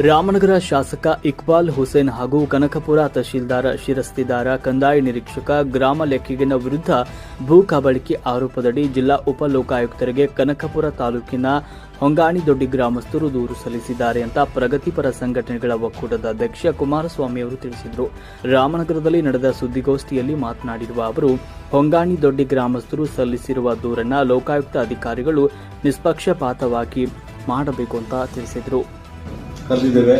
ರಾಮನಗರ ಶಾಸಕ ಇಕ್ಬಾಲ್ ಹುಸೇನ್ ಹಾಗೂ ಕನಕಪುರ ತಹಶೀಲ್ದಾರ್ ಶಿರಸ್ತಿದಾರ ಕಂದಾಯ ನಿರೀಕ್ಷಕ ಗ್ರಾಮ ಲೆಕ್ಕಿಗನ ವಿರುದ್ಧ ಭೂ ಕಬಳಿಕೆ ಆರೋಪದಡಿ ಜಿಲ್ಲಾ ಉಪ ಲೋಕಾಯುಕ್ತರಿಗೆ ಕನಕಪುರ ತಾಲೂಕಿನ ಹೊಂಗಾಣಿದೊಡ್ಡಿ ಗ್ರಾಮಸ್ಥರು ದೂರು ಸಲ್ಲಿಸಿದ್ದಾರೆ ಅಂತ ಪ್ರಗತಿಪರ ಸಂಘಟನೆಗಳ ಒಕ್ಕೂಟದ ಅಧ್ಯಕ್ಷ ಕುಮಾರಸ್ವಾಮಿ ಅವರು ತಿಳಿಸಿದರು. ರಾಮನಗರದಲ್ಲಿ ನಡೆದ ಸುದ್ದಿಗೋಷ್ಠಿಯಲ್ಲಿ ಮಾತನಾಡಿರುವ ಅವರು, ಹೊಂಗಾಣಿದೊಡ್ಡಿ ಗ್ರಾಮಸ್ಥರು ಸಲ್ಲಿಸಿರುವ ದೂರನ್ನು ಲೋಕಾಯುಕ್ತ ಅಧಿಕಾರಿಗಳು ನಿಷ್ಪಕ್ಷಪಾತವಾಗಿ ಮಾಡಬೇಕು ಅಂತ ತಿಳಿಸಿದರು. ಕರೆದಿದ್ದೇವೆ.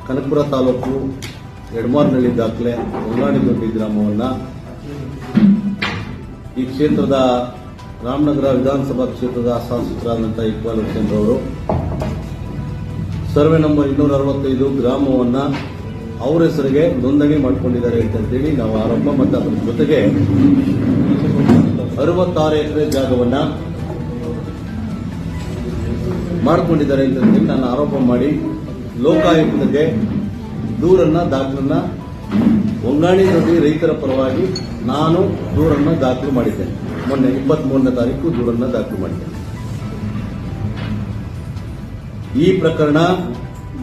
ಕನಕಪುರ ತಾಲೂಕು ಎಡಮಾರ್ನಹಳ್ಳಿ ದಾಖಲೆ ಹೊಂಗಾಣಿದೊಡ್ಡಿ ಗ್ರಾಮವನ್ನು ಈ ಕ್ಷೇತ್ರದ ರಾಮನಗರ ವಿಧಾನಸಭಾ ಕ್ಷೇತ್ರದ ಶಾಸಕರಾದಂಥ ಇಕ್ಬಾಲ್ ಹುಸೇನ್ ಅವರು ಸರ್ವೆ ನಂಬರ್ 265 ಗ್ರಾಮವನ್ನು ಅವರ ಹೆಸರಿಗೆ ನೋಂದಣಿ ಮಾಡಿಕೊಂಡಿದ್ದಾರೆ ಅಂತೇಳಿ ನಾವು ಆರೋಪ ಮತ್ತು ಅದರ ಜೊತೆಗೆ 66 ಎಕರೆ ಜಾಗವನ್ನು ಮಾಡಿಕೊಂಡಿದ್ದಾರೆ ಅಂತ ನಾನು ಆರೋಪ ಮಾಡಿ ಲೋಕಾಯುಕ್ತಕ್ಕೆ ದೂರನ್ನ ದಾಖಲನ್ನ ಹೊಂಗಾಣಿದೊಡ್ಡಿ ರೈತರ ಪರವಾಗಿ ನಾನು ದೂರನ್ನ ದಾಖಲು ಮಾಡಿದ್ದೇನೆ. ಮೊನ್ನೆ 23ನೇ ತಾರೀಕು ದೂರನ್ನ ದಾಖಲು ಮಾಡಿದ್ದೇನೆ. ಈ ಪ್ರಕರಣ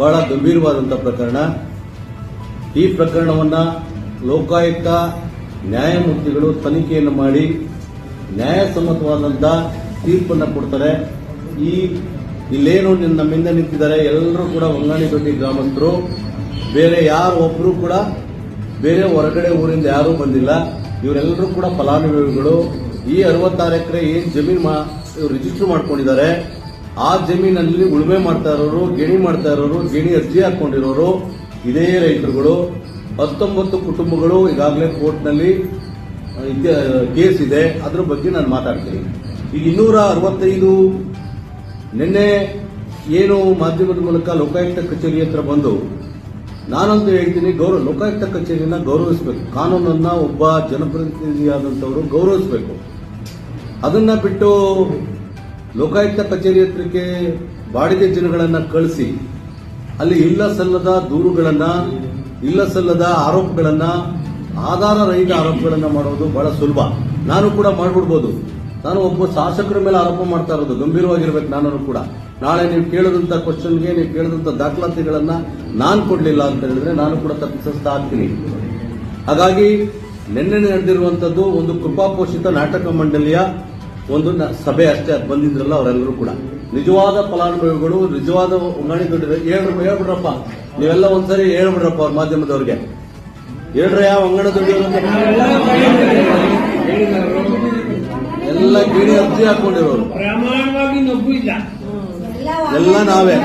ಬಹಳ ಗಂಭೀರವಾದಂತಹ ಪ್ರಕರಣ. ಈ ಪ್ರಕರಣವನ್ನ ಲೋಕಾಯುಕ್ತ ನ್ಯಾಯಮೂರ್ತಿಗಳು ತನಿಖೆಯನ್ನು ಮಾಡಿ ನ್ಯಾಯಸಮ್ಮತವಾದಂತಹ ತೀರ್ಪನ್ನು ಕೊಡ್ತಾರೆ. ಇಲ್ಲೇನು ನಮ್ಮಿಂದ ನಿಂತಿದ್ದಾರೆ ಎಲ್ಲರೂ ಕೂಡ ಹೊಂಗಾಣಿದೊಡ್ಡಿ ಗ್ರಾಮಸ್ಥರು, ಬೇರೆ ಯಾರು ಒಬ್ಬರು ಕೂಡ ಬೇರೆ ಹೊರಗಡೆ ಊರಿಂದ ಯಾರೂ ಬಂದಿಲ್ಲ. ಇವರೆಲ್ಲರೂ ಕೂಡ ಫಲಾನುಭವಿಗಳು. ಈ 66 ಎಕರೆ ಏನ್ ಜಮೀನು ರಿಜಿಸ್ಟರ್ ಮಾಡ್ಕೊಂಡಿದ್ದಾರೆ, ಆ ಜಮೀನಲ್ಲಿ ಉಳುಮೆ ಮಾಡ್ತಾ ಇರೋರು, ಗೇಣಿ ಮಾಡ್ತಾ ಇರೋರು, ಗೇಣಿ ಅರ್ಜಿ ಹಾಕೊಂಡಿರೋರು ಇದೇ ರೈತರುಗಳು. 19 ಕುಟುಂಬಗಳು ಈಗಾಗಲೇ ಕೋರ್ಟ್ನಲ್ಲಿ ಕೇಸ್ ಇದೆ. ಅದ್ರ ಬಗ್ಗೆ ನಾನು ಮಾತಾಡ್ತೀನಿ. ಈಗ 265 ನಿನ್ನೆ ಏನು ಮಾಧ್ಯಮದ ಮೂಲಕ ಲೋಕಾಯುಕ್ತ ಕಚೇರಿ ಹತ್ರ ಬಂದು ನಾನಂತೂ ಹೇಳ್ತೀನಿ, ಲೋಕಾಯುಕ್ತ ಕಚೇರಿಯನ್ನ ಗೌರವಿಸಬೇಕು. ಕಾನೂನನ್ನ ಒಬ್ಬ ಜನಪ್ರತಿನಿಧಿಯಾದಂಥವರು ಗೌರವಿಸಬೇಕು. ಅದನ್ನ ಬಿಟ್ಟು ಲೋಕಾಯುಕ್ತ ಕಚೇರಿ ಹತ್ರಕ್ಕೆ ಬಾಡಿಗೆ ಜನಗಳನ್ನ ಕಳಿಸಿ ಅಲ್ಲಿ ಇಲ್ಲ ಸಲ್ಲದ ದೂರುಗಳನ್ನ, ಇಲ್ಲ ಸಲ್ಲದ ಆರೋಪಗಳನ್ನ, ಆಧಾರ ರಹಿತ ಆರೋಪಗಳನ್ನ ಮಾಡೋದು ಬಹಳ ಸುಲಭ. ನಾನು ಕೂಡ ಮಾಡ್ಬಿಡ್ಬೋದು. ನಾನು ಒಬ್ಬ ಶಾಸಕರ ಮೇಲೆ ಆರೋಪ ಮಾಡ್ತಾ ಇರೋದು ಗಂಭೀರವಾಗಿರ್ಬೇಕು. ನಾನು ಕೂಡ ನಾಳೆ ನೀವು ಕೇಳಿದಂತ ಕ್ವಶನ್ಗೆ, ನೀವು ಕೇಳಿದಂತ ದಾಖಲಾತಿಗಳನ್ನ ನಾನು ಕೊಡ್ಲಿಲ್ಲ ಅಂತ ಹೇಳಿದ್ರೆ ನಾನು ಕೂಡ ತಪ್ಪಿಸ್ತಾ ಆಗ್ತೀನಿ. ಹಾಗಾಗಿ ನಿನ್ನೆ ನಡೆದಿರುವಂತದ್ದು ಒಂದು ಕೃಪಾಪೋಷಿತ ನಾಟಕ ಮಂಡಳಿಯ ಒಂದು ಸಭೆ ಅಷ್ಟೇ. ಅದು ಬಂದಿದ್ರಲ್ಲ ಅವರೆಲ್ಲರೂ ಕೂಡ ನಿಜವಾದ ಫಲಾನುಭವಿಗಳು, ನಿಜವಾದ ಹೊಂಗಾಣಿದೊಡ್ಡಿ. ಹೇಳ್ಬಿಡ್ರಪ್ಪ, ನೀವೆಲ್ಲ ಒಂದ್ಸರಿ ಹೇಳ್ಬಿಡ್ರಪ್ಪ ಅವ್ರ ಮಾಧ್ಯಮದವ್ರಿಗೆ ಹೇಳ್ರಿ, ಯಾವ ಹೊಂಗಾಣಿದೊಡ್ಡಿ ಎಲ್ಲ ಗೇಣಿ ಅರ್ಜಿ ಹಾಕೊಂಡಿರೋರು ಎಲ್ಲ ನಾವೇ.